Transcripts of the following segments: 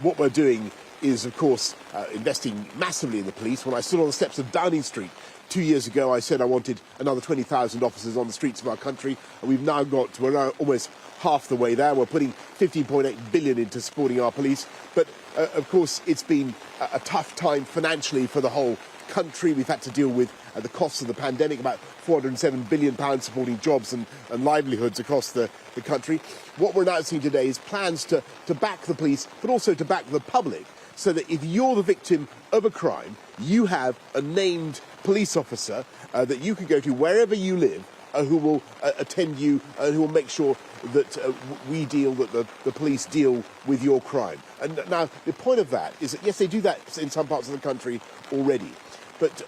What we're doing is, of course, investing massively in the police. When I stood on the steps of Downing Street 2 years ago, I said I wanted another 20,000 officers on the streets of our country, and we're now almost half the way there. We're putting 15.8 billion into supporting our police. But, of course, it's been a tough time financially for the whole country. We've had to deal with the costs of the pandemic, about £407 billion supporting jobs and livelihoods across the country. What we're announcing today is plans to back the police, but also to back the public, so that if you're the victim of a crime, you have a named police officer that you can go to wherever you live, who will attend you and who will make sure that the police deal with your crime. And now, the point of that is that, yes, they do that in some parts of the country already. But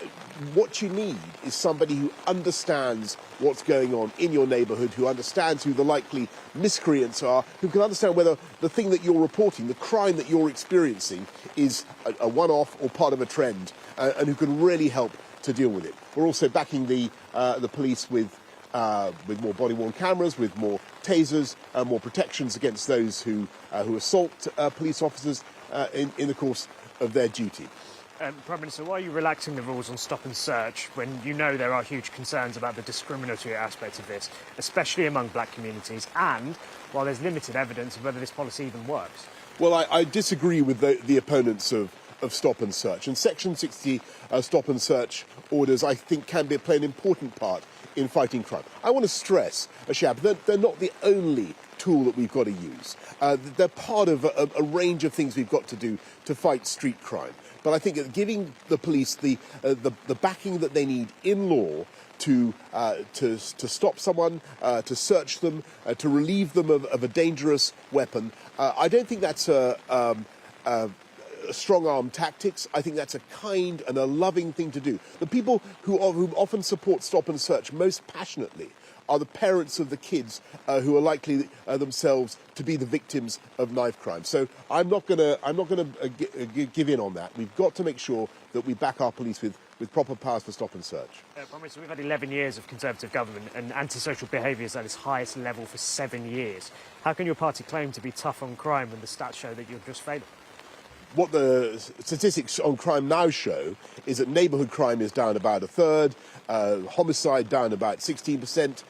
what you need is somebody who understands what's going on in your neighbourhood, who understands who the likely miscreants are, who can understand whether the thing that you're reporting, the crime that you're experiencing, is a one-off or part of a trend, and who can really help to deal with it. We're also backing the police with more body-worn cameras, with more tasers, more protections against those who assault police officers in the course of their duty. Prime Minister, why are you relaxing the rules on stop and search when you know there are huge concerns about the discriminatory aspects of this, especially among black communities, and while there's limited evidence of whether this policy even works? Well, I disagree with the opponents of stop and search. And Section 60 stop and search orders, I think, can play an important part in fighting crime. I want to stress, Shab, that they're not the only tool that we've got to use. They're part of a range of things we've got to do to fight street crime. But I think that giving the police the backing that they need in law to stop someone, to search them, to relieve them of a dangerous weapon, I don't think that's strong-arm tactics. I think that's a kind and a loving thing to do. The people who often support stop and search most passionately are the parents of the kids who are likely themselves to be the victims of knife crime. So I'm not going to give in on that. We've got to make sure that we back our police with proper powers for stop and search. Prime Minister, we've had 11 years of Conservative government, and antisocial behaviour is at its highest level for 7 years. How can your party claim to be tough on crime when the stats show that you're just failing? What the statistics on crime now show is that neighbourhood crime is down about a third, homicide down about 16%,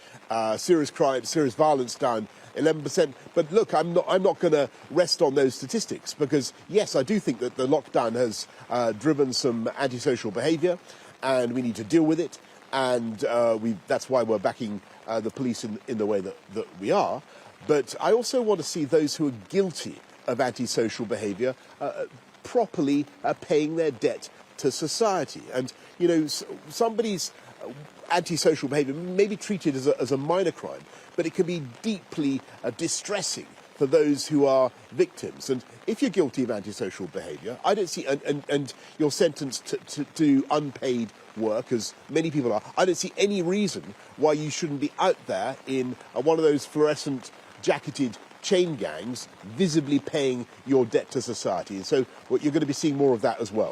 serious crime, serious violence down 11%. But look, I'm not going to rest on those statistics because, yes, I do think that the lockdown has driven some antisocial behaviour, and we need to deal with it. And that's why we're backing the police in the way that we are. But I also want to see those who are guilty of antisocial behaviour properly paying their debt to society. And, you know, somebody's antisocial behaviour may be treated as a minor crime, but it can be deeply distressing for those who are victims. And if you're guilty of antisocial behaviour, I don't see, and you're sentenced to unpaid work, as many people are, I don't see any reason why you shouldn't be out there in one of those fluorescent jacketed chain gangs, visibly paying your debt to society. And so you're going to be seeing more of that as well.